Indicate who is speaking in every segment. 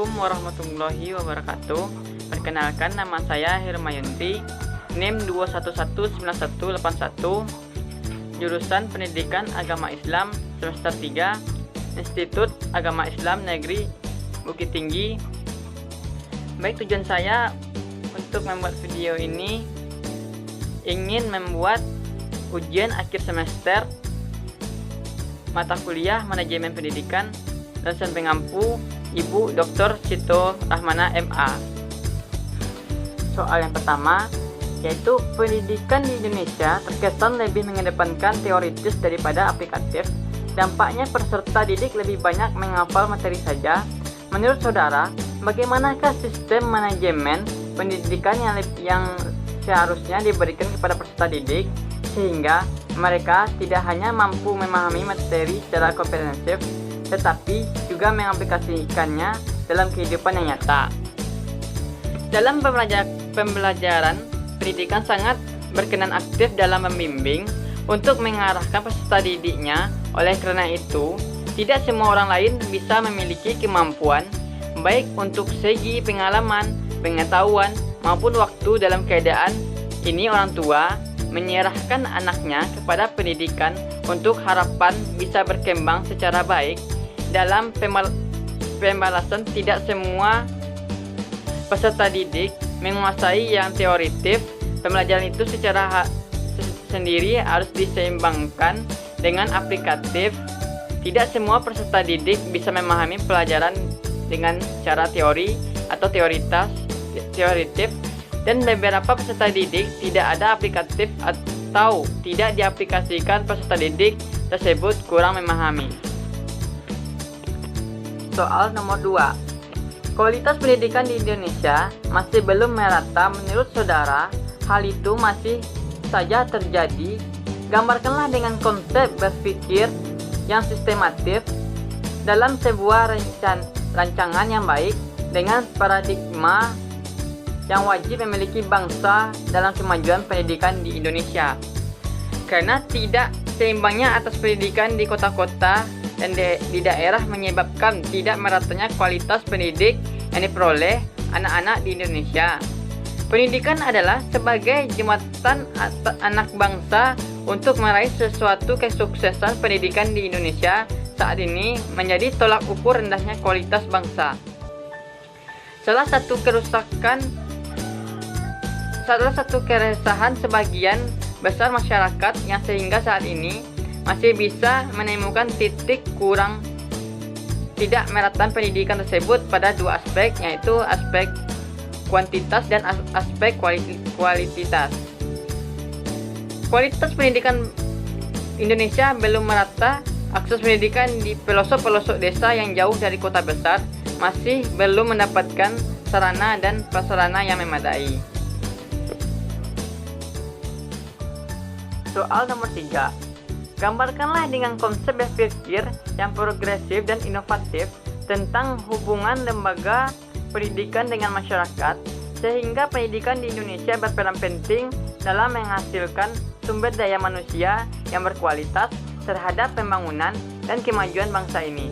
Speaker 1: Assalamualaikum warahmatullahi wabarakatuh. Perkenalkan, nama saya Hermayunti, NIM 2119181, jurusan Pendidikan Agama Islam semester 3, Institut Agama Islam Negeri Bukit Tinggi. Baik, tujuan saya untuk membuat video ini ingin membuat ujian akhir semester mata kuliah Manajemen Pendidikan dosen pengampu Ibu Dr. Sito Rahmana MA. Soal yang pertama, yaitu pendidikan di Indonesia terkesan lebih mengedepankan teoritis daripada aplikatif. Dampaknya peserta didik lebih banyak menghafal materi saja. Menurut saudara, bagaimanakah sistem manajemen pendidikan yang seharusnya diberikan kepada peserta didik sehingga mereka tidak hanya mampu memahami materi secara komprehensif, tetapi juga mengaplikasikannya dalam kehidupan yang nyata. Dalam pembelajaran, pendidikan sangat berkenan aktif dalam membimbing untuk mengarahkan peserta didiknya. Oleh karena itu, tidak semua orang lain bisa memiliki kemampuan, baik untuk segi pengalaman, pengetahuan, maupun waktu. Dalam keadaan ini, orang tua menyerahkan anaknya kepada pendidikan untuk harapan bisa berkembang secara baik. Dalam pembalasan, tidak semua peserta didik menguasai yang teoritif. Pembelajaran itu secara sendiri harus diseimbangkan dengan aplikatif. Tidak semua peserta didik bisa memahami pelajaran dengan cara teori atau teoritif, dan beberapa peserta didik tidak ada aplikatif atau tidak diaplikasikan. Peserta didik tersebut kurang memahami. Soal nomor 2. Kualitas pendidikan di Indonesia masih belum merata. Menurut saudara, hal itu masih saja terjadi. Gambarkanlah dengan konsep berpikir yang sistematif dalam sebuah rancangan yang baik dengan paradigma yang wajib memiliki bangsa dalam kemajuan pendidikan di Indonesia. Karena tidak seimbangnya atas pendidikan di kota-kota dan di daerah menyebabkan tidak meratanya kualitas pendidik yang diperoleh anak-anak di Indonesia. Pendidikan adalah sebagai jembatan anak bangsa untuk meraih sesuatu kesuksesan. Pendidikan di Indonesia saat ini menjadi tolak ukur rendahnya kualitas bangsa. Salah satu keresahan sebagian besar masyarakat yang sehingga saat ini masih bisa menemukan titik kurang tidak merataan pendidikan tersebut pada dua aspek, yaitu aspek kuantitas dan aspek kualitas. Kualitas pendidikan Indonesia belum merata. Akses pendidikan di pelosok-pelosok desa yang jauh dari kota besar masih belum mendapatkan sarana dan prasarana yang memadai. Soal nomor 3. Gambarkanlah dengan konsep berpikir yang progresif dan inovatif tentang hubungan lembaga pendidikan dengan masyarakat, sehingga pendidikan di Indonesia berperan penting dalam menghasilkan sumber daya manusia yang berkualitas terhadap pembangunan dan kemajuan bangsa ini.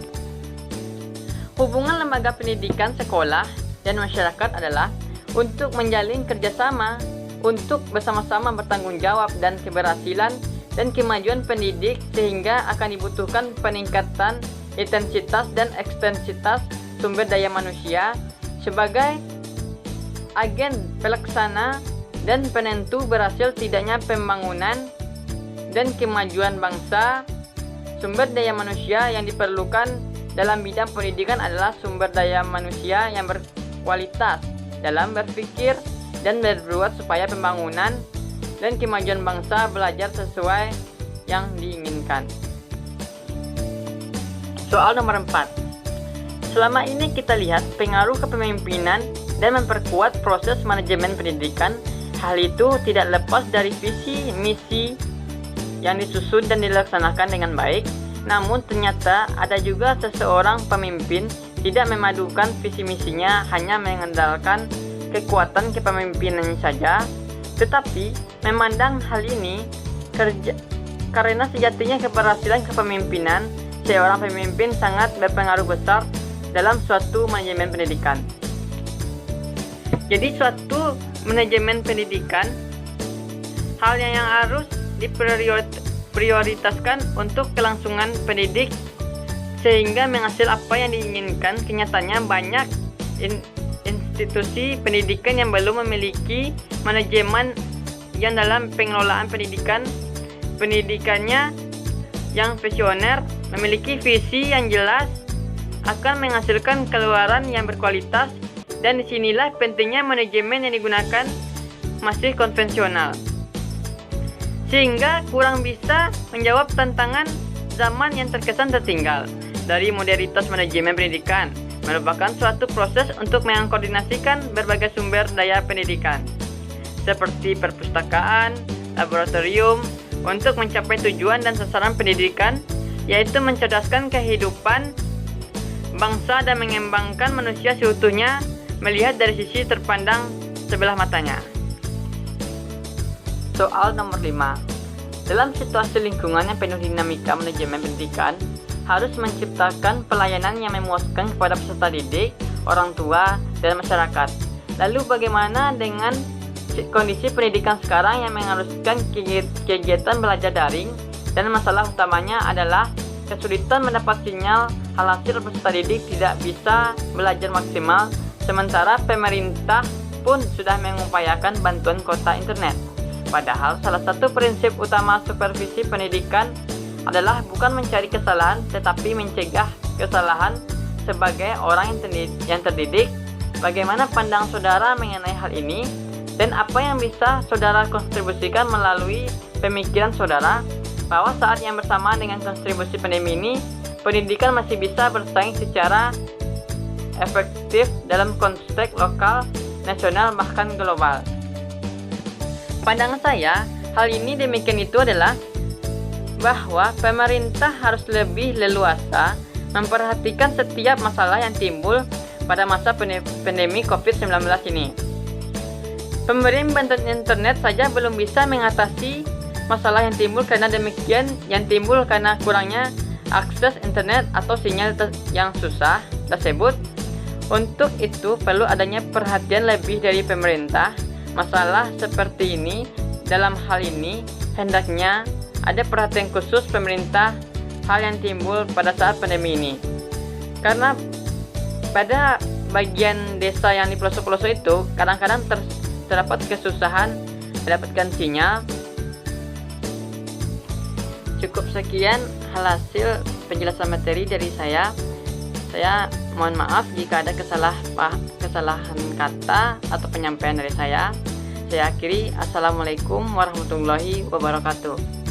Speaker 1: Hubungan lembaga pendidikan, sekolah, dan masyarakat adalah untuk menjalin kerjasama untuk bersama-sama bertanggung jawab dan keberhasilan dan kemajuan pendidik, sehingga akan dibutuhkan peningkatan intensitas dan ekstensitas sumber daya manusia sebagai agen pelaksana dan penentu berhasil tidaknya pembangunan dan kemajuan bangsa. Sumber daya manusia yang diperlukan dalam bidang pendidikan adalah sumber daya manusia yang berkualitas dalam berpikir dan berbuat supaya pembangunan dan kemajuan bangsa belajar sesuai yang diinginkan. Soal nomor 4. Selama ini kita lihat pengaruh kepemimpinan dan memperkuat proses manajemen pendidikan. Hal itu tidak lepas dari visi misi yang disusun dan dilaksanakan dengan baik. Namun ternyata ada juga seseorang pemimpin tidak memadukan visi misinya hanya mengandalkan kekuatan kepemimpinannya saja, tetapi memandang hal ini karena sejatinya keberhasilan kepemimpinan seorang pemimpin sangat berpengaruh besar dalam suatu manajemen pendidikan. Jadi suatu manajemen pendidikan, hal yang harus diprioritaskan untuk kelangsungan pendidik sehingga menghasil apa yang diinginkan. Kenyataannya banyak institusi pendidikan yang belum memiliki manajemen yang dalam pengelolaan pendidikannya yang visioner, memiliki visi yang jelas, akan menghasilkan keluaran yang berkualitas, dan disinilah pentingnya manajemen yang digunakan masih konvensional, sehingga kurang bisa menjawab tantangan zaman yang terkesan tertinggal. Dari modernitas manajemen pendidikan merupakan suatu proses untuk mengkoordinasikan berbagai sumber daya pendidikan, seperti perpustakaan, laboratorium, untuk mencapai tujuan dan sasaran pendidikan, yaitu mencerdaskan kehidupan bangsa dan mengembangkan manusia seutuhnya, melihat dari sisi terpandang sebelah matanya. Soal nomor 5. Dalam situasi lingkungan yang penuh dinamika, manajemen pendidikan harus menciptakan pelayanan yang memuaskan kepada peserta didik, orang tua, dan masyarakat. Lalu bagaimana dengan kondisi pendidikan sekarang yang mengharuskan kegiatan belajar daring, dan masalah utamanya adalah kesulitan mendapat sinyal hasil peserta didik tidak bisa belajar maksimal, sementara pemerintah pun sudah mengupayakan bantuan kuota internet. Padahal salah satu prinsip utama supervisi pendidikan adalah bukan mencari kesalahan, tetapi mencegah kesalahan sebagai orang yang terdidik. Bagaimana pandang saudara mengenai hal ini? Dan apa yang bisa saudara kontribusikan melalui pemikiran saudara bahwa saat yang bersamaan dengan kontribusi pandemi ini, pendidikan masih bisa bersaing secara efektif dalam konteks lokal, nasional, bahkan global. Pandangan saya, hal ini demikian itu adalah bahwa pemerintah harus lebih leluasa memperhatikan setiap masalah yang timbul pada masa pandemi COVID-19 ini. Pemberian bantuan internet saja belum bisa mengatasi masalah yang timbul karena demikian, yang timbul karena kurangnya akses internet atau sinyal yang susah tersebut. Untuk itu perlu adanya perhatian lebih dari pemerintah. Masalah seperti ini, dalam hal ini hendaknya ada perhatian khusus pemerintah hal yang timbul pada saat pandemi ini. Karena pada bagian desa yang di pelosok-pelosok itu kadang-kadang terdapat kesusahan mendapatkan sinyal. Cukup sekian hasil penjelasan materi dari saya. Saya mohon maaf jika ada kesalahan kata atau penyampaian dari saya. Saya akhiri. Assalamualaikum warahmatullahi wabarakatuh.